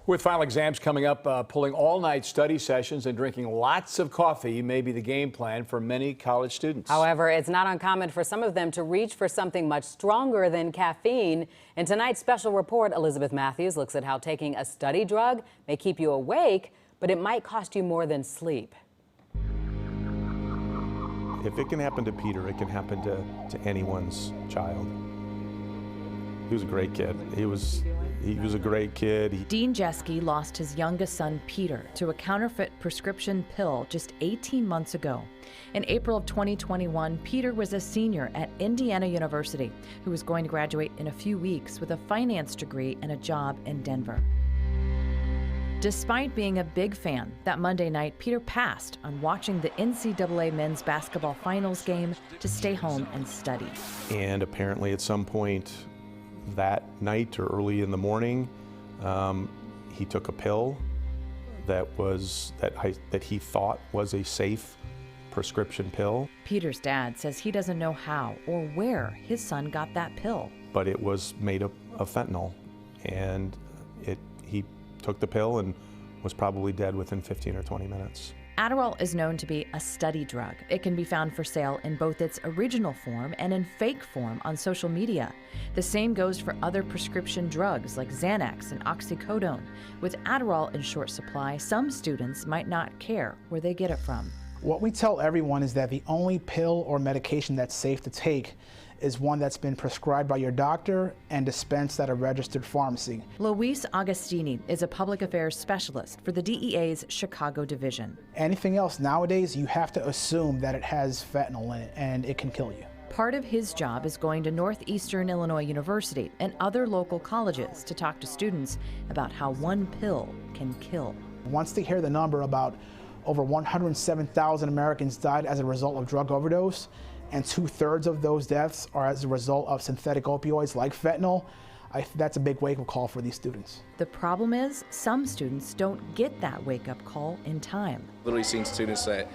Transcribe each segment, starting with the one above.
With final exams coming up, pulling all-night study sessions and drinking lots of coffee may be the game plan for many college students. However, it's not uncommon for some of them to reach for something much stronger than caffeine. In tonight's special report, Elizabeth Matthews looks at how taking a study drug may keep you awake, but it might cost you more than sleep. If it can happen to Peter, it can happen to anyone's child. He was a great kid. He was a great kid. Dean Jeske lost his youngest son, Peter, to a counterfeit prescription pill just 18 months ago. In April of 2021, Peter was a senior at Indiana University who was going to graduate in a few weeks with a finance degree and a job in Denver. Despite being a big fan, that Monday night, Peter passed on watching the NCAA men's basketball finals game to stay home and study. And apparently at some point that night or early in the morning, he took a pill that he thought was a safe prescription pill. Peter's dad says he doesn't know how or where his son got that pill. But it was made of fentanyl, and he took the pill and was probably dead within 15 or 20 minutes. Adderall is known to be a study drug. It can be found for sale in both its original form and in fake form on social media. The same goes for other prescription drugs like Xanax and oxycodone. With Adderall in short supply, some students might not care where they get it from. What we tell everyone is that the only pill or medication that's safe to take is one that's been prescribed by your doctor and dispensed at a registered pharmacy. Luis Agostini is a public affairs specialist for the DEA's Chicago division. Anything else nowadays, you have to assume that it has fentanyl in it and it can kill you. Part of his job is going to Northeastern Illinois University and other local colleges to talk to students about how one pill can kill. Once they hear the number about over 107,000 Americans died as a result of drug overdose, and 2/3 of those deaths are as a result of synthetic opioids like fentanyl, that's a big wake-up call for these students. The problem is some students don't get that wake-up call in time. Literally seeing students that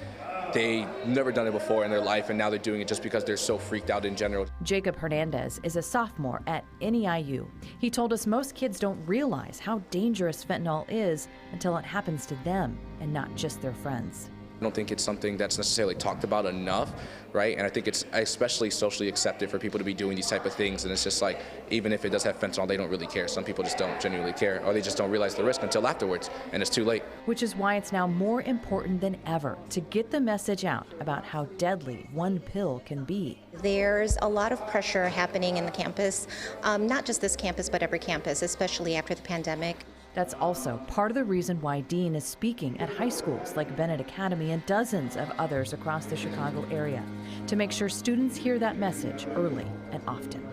they never done it before in their life, and now they're doing it just because they're so freaked out in general. Jacob Hernandez is a sophomore at NEIU. He told us most kids don't realize how dangerous fentanyl is until it happens to them and not just their friends. I don't think it's something that's necessarily talked about enough, right? And I think it's especially socially accepted for people to be doing these type of things. And it's just like, even if it does have fentanyl, they don't really care. Some people just don't genuinely care, or they just don't realize the risk until afterwards, and it's too late. Which is why it's now more important than ever to get the message out about how deadly one pill can be. There's a lot of pressure happening in the campus, not just this campus, but every campus, especially after the pandemic. That's also part of the reason why Dean is speaking at high schools like Bennett Academy and dozens of others across the Chicago area to make sure students hear that message early and often.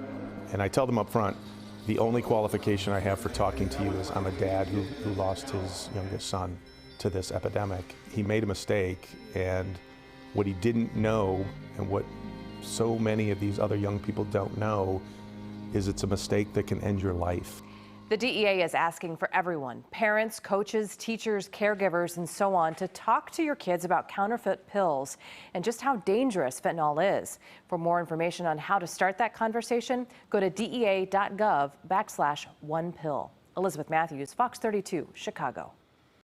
And I tell them up front, the only qualification I have for talking to you is I'm a dad who lost his youngest son to this epidemic. He made a mistake, and what he didn't know, and what so many of these other young people don't know, is it's a mistake that can end your life. The DEA is asking for everyone, parents, coaches, teachers, caregivers, and so on, to talk to your kids about counterfeit pills and just how dangerous fentanyl is. For more information on how to start that conversation, go to dea.gov/onepill. Elizabeth Matthews, Fox 32, Chicago.